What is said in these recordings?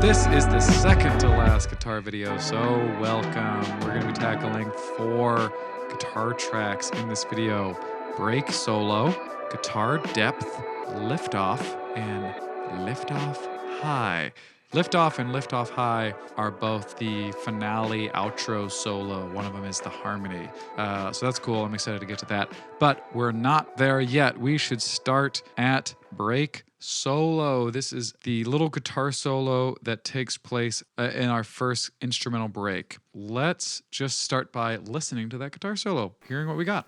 This is the second to last guitar video, so welcome. We're going to be tackling 4 guitar tracks in this video. Break solo, guitar depth, liftoff, and liftoff high. Liftoff and liftoff high are both the finale outro solo. One of them is the harmony. So that's cool. I'm excited to get to that. But we're not there yet. We should start at break solo. This is the little guitar solo that takes place in our first instrumental break. Let's just start by listening to that guitar solo, hearing what we got.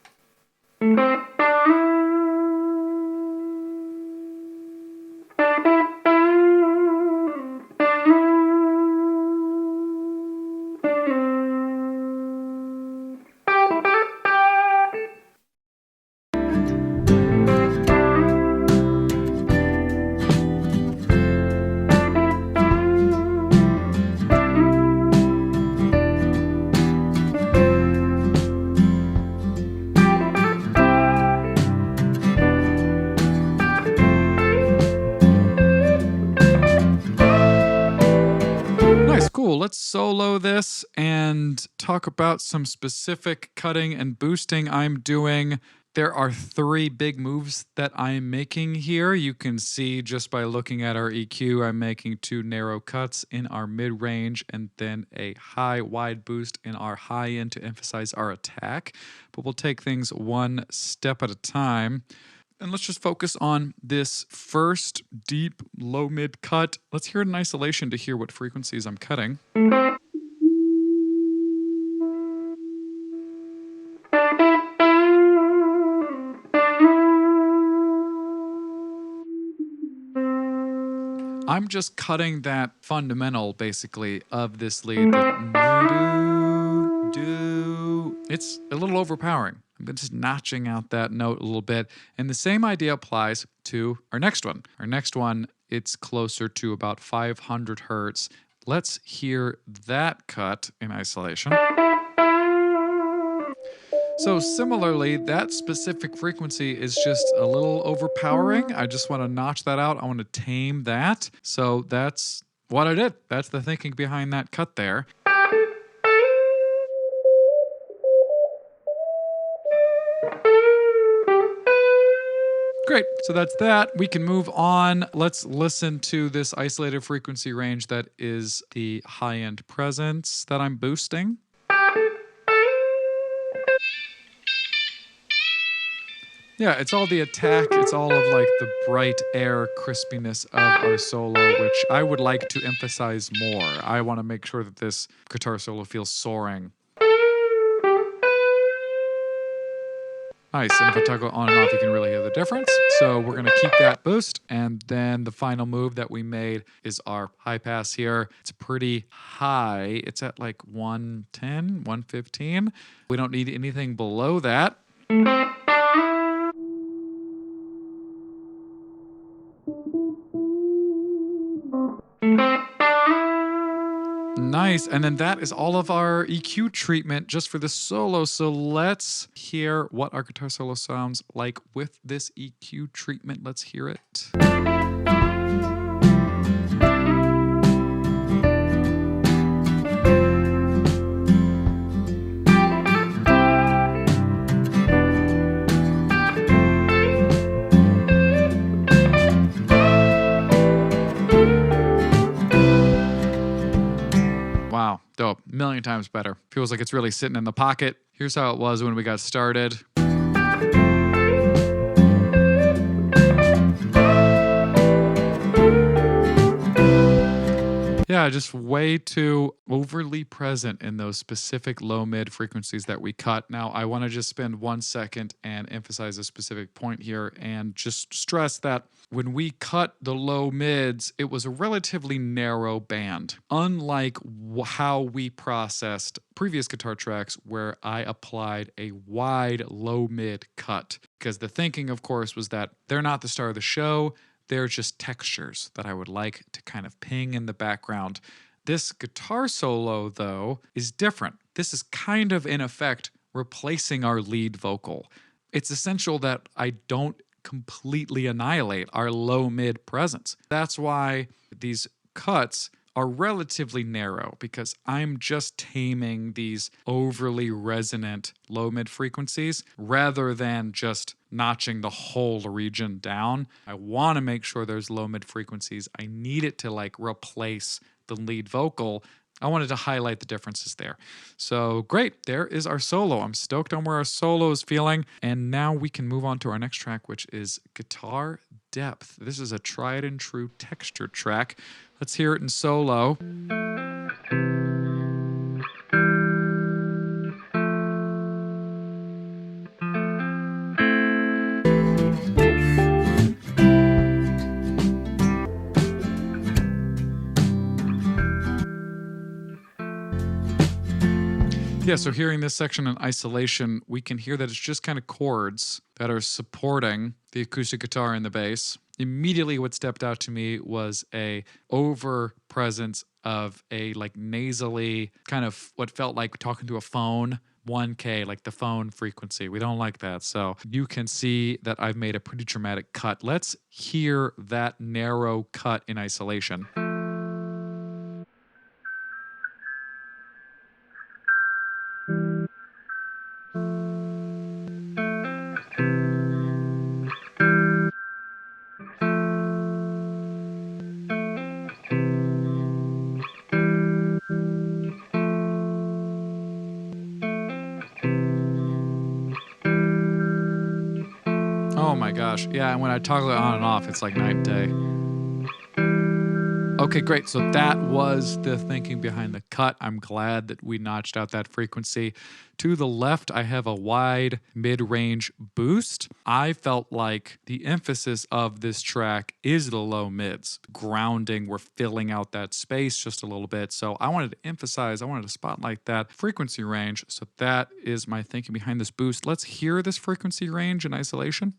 Cool. Let's solo this and talk about some specific cutting and boosting I'm doing. There are 3 big moves that I'm making here. You can see just by looking at our EQ, I'm making 2 narrow cuts in our mid-range and then a high wide boost in our high end to emphasize our attack. But we'll take things one step at a time. And let's just focus on this first deep low mid cut. Let's hear it in isolation to hear what frequencies I'm cutting. I'm just cutting that fundamental, basically, of this lead. It's a little overpowering. I'm just notching out that note a little bit. And the same idea applies to our next one. Our next one, it's closer to about 500 hertz. Let's hear that cut in isolation. So similarly, that specific frequency is just a little overpowering. I just want to notch that out. I want to tame that. So that's what I did. That's the thinking behind that cut there. Great, so that's that. We can move on. Let's listen to this isolated frequency range that is the high-end presence that I'm boosting. Yeah, it's all the attack. It's all of like the bright air crispiness of our solo, which I would like to emphasize more. I want to make sure that this guitar solo feels soaring. Nice, and if I toggle on and off, you can really hear the difference. So we're gonna keep that boost, and then the final move that we made is our high pass here. It's pretty high. It's at like 110, 115. We don't need anything below that. Nice, and then that is all of our EQ treatment just for the solo. So let's hear what our guitar solo sounds like with this EQ treatment. Let's hear it. Wow, dope. A million times better. Feels like it's really sitting in the pocket. Here's how it was when we got started. Yeah, just way too overly present in those specific low-mid frequencies that we cut. Now, I want to just spend 1 second and emphasize a specific point here and just stress that when we cut the low mids, it was a relatively narrow band, unlike how we processed previous guitar tracks where I applied a wide low mid cut. Because the thinking, of course, was that they're not the star of the show. They're just textures that I would like to kind of ping in the background. This guitar solo, though, is different. This is kind of, in effect, replacing our lead vocal. It's essential that I don't completely annihilate our low-mid presence. That's why these cuts are relatively narrow because I'm just taming these overly resonant low mid frequencies rather than just notching the whole region down. I want to make sure there's low mid frequencies. I need it to like replace the lead vocal. I wanted to highlight the differences there. So great, there is our solo. I'm stoked on where our solo is feeling. And now we can move on to our next track, which is Guitar Depth. This is a tried and true texture track. Let's hear it in solo. Yeah, so hearing this section in isolation, we can hear that it's just kind of chords that are supporting the acoustic guitar and the bass. Immediately what stepped out to me was a over presence of a like nasally kind of what felt like talking to a phone, 1K, like the phone frequency. We don't like that. So you can see that I've made a pretty dramatic cut. Let's hear that narrow cut in isolation. Oh my gosh. Yeah, and when I toggle it on and off, it's like night and day. Okay, great. So that was the thinking behind the cut. I'm glad that we notched out that frequency. To the left, I have a wide mid-range boost. I felt like the emphasis of this track is the low mids. Grounding, we're filling out that space just a little bit. So I wanted to spotlight that frequency range. So that is my thinking behind this boost. Let's hear this frequency range in isolation.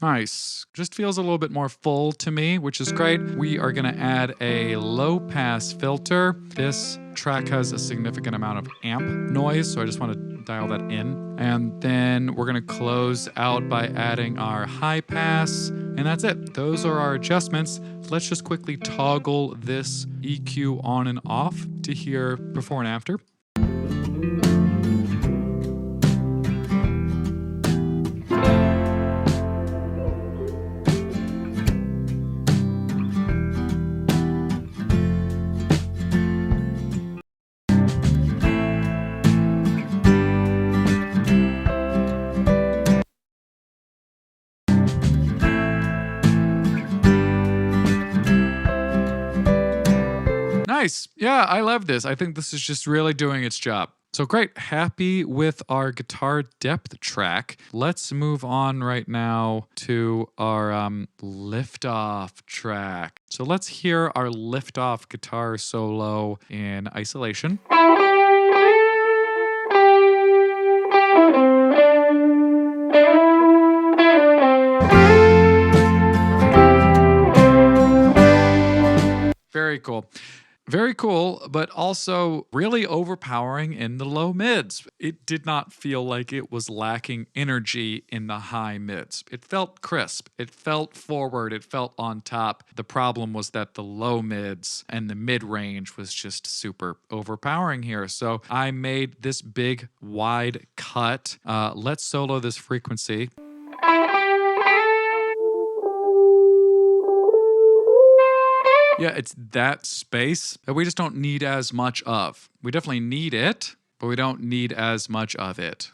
Nice. Just feels a little bit more full to me, which is great. We are going to add a low pass filter. This track has a significant amount of amp noise, so I just want to dial that in. And then we're going to close out by adding our high pass. And that's it. Those are our adjustments. Let's just quickly toggle this EQ on and off to hear before and after. Nice. Yeah, I love this. I think this is just really doing its job. So great. Happy with our guitar depth track. Let's move on right now to our liftoff track. So let's hear our liftoff guitar solo in isolation. Very cool. Very cool, but also really overpowering in the low mids. It did not feel like it was lacking energy in the high mids. It felt crisp. It felt forward. It felt on top. The problem was that the low mids and the mid range was just super overpowering here. So I made this big wide cut. Let's solo this frequency. Yeah, it's that space that we just don't need as much of. We definitely need it, but we don't need as much of it.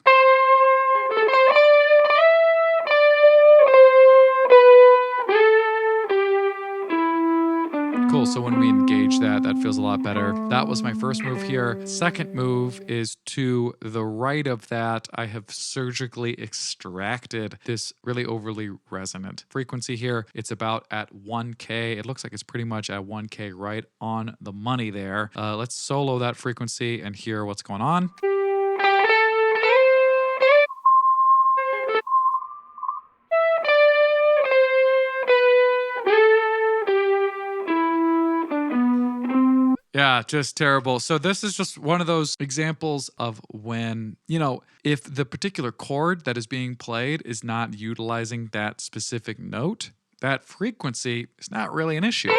Cool, so when we engage that feels a lot better. That was my first move here. Second move is to the right of that. I have surgically extracted this really overly resonant frequency here. It's about at 1K. It looks like it's pretty much at 1K right on the money there. Let's solo that frequency and hear what's going on. Yeah, just terrible. So this is just one of those examples of when, if the particular chord that is being played is not utilizing that specific note, that frequency is not really an issue.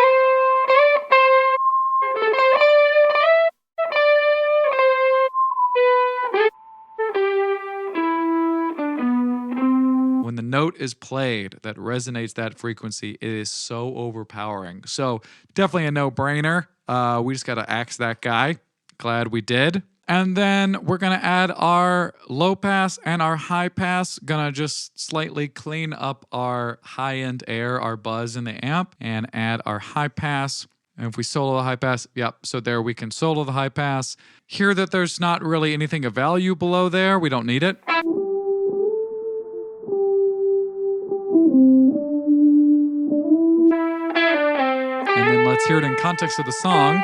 When the note is played that resonates that frequency, it is so overpowering. So definitely a no-brainer. We just got to axe that guy. Glad we did. And then we're going to add our low pass and our high pass. Gonna just slightly clean up our high-end air, our buzz in the amp, and add our high pass. And if we solo the high pass, yep, so there we can solo the high pass. Hear that there's not really anything of value below there. We don't need it. And then let's hear it in context of the song.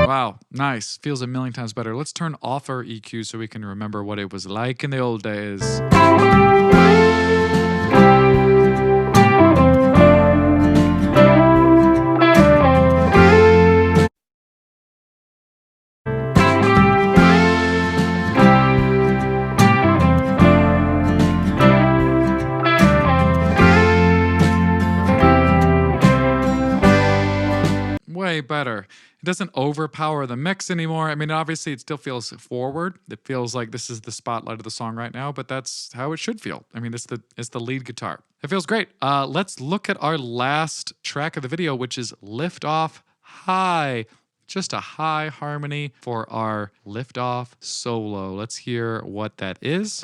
Wow, nice. Feels a million times better. Let's turn off our EQ so we can remember what it was like in the old days. Way better. It doesn't overpower the mix anymore. I mean, obviously it still feels forward. It feels like this is the spotlight of the song right now, but that's how it should feel. I mean, it's the lead guitar. It feels great. Let's look at our last track of the video, which is Lift Off High. Just a high harmony for our lift off solo. Let's hear what that is.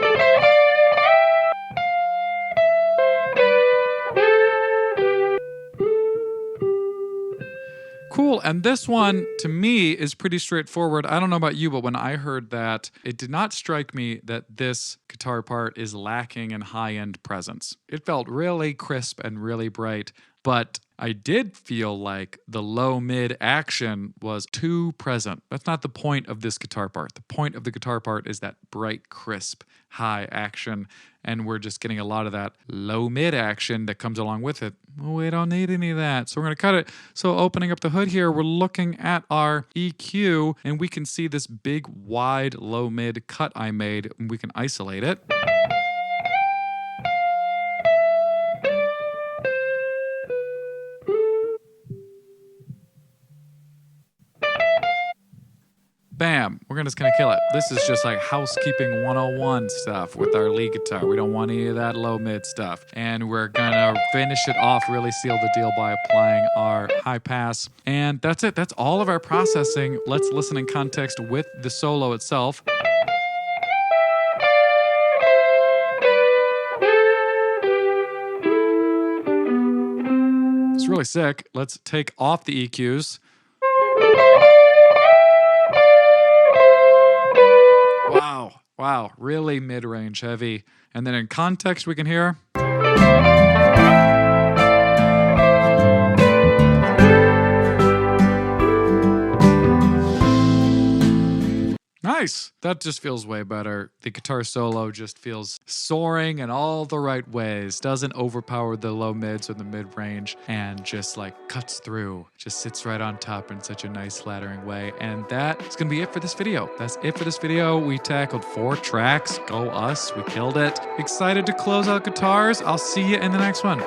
Cool. And this one, to me, is pretty straightforward. I don't know about you, but when I heard that, it did not strike me that this guitar part is lacking in high-end presence. It felt really crisp and really bright, but I did feel like the low-mid action was too present. That's not the point of this guitar part. The point of the guitar part is that bright, crisp, high action, and we're just getting a lot of that low-mid action that comes along with it. We don't need any of that, so we're going to cut it. So opening up the hood here, we're looking at our EQ, and we can see this big, wide, low-mid cut I made, and we can isolate it. Bam, we're just gonna kill it. This is just like housekeeping 101 stuff with our lead guitar. We don't want any of that low mid stuff. And we're gonna finish it off, really seal the deal by applying our high pass. And that's it, that's all of our processing. Let's listen in context with the solo itself. It's really sick. Let's take off the EQs. Wow, really mid-range heavy. And then in context, we can hear. Nice. That just feels way better. The guitar solo just feels soaring in all the right ways. Doesn't overpower the low mids or the mid range and just like cuts through. Just sits right on top in such a nice flattering way. And that is going to be it for this video. That's it for this video. We tackled 4 tracks. Go us. We killed it. Excited to close out guitars. I'll see you in the next one.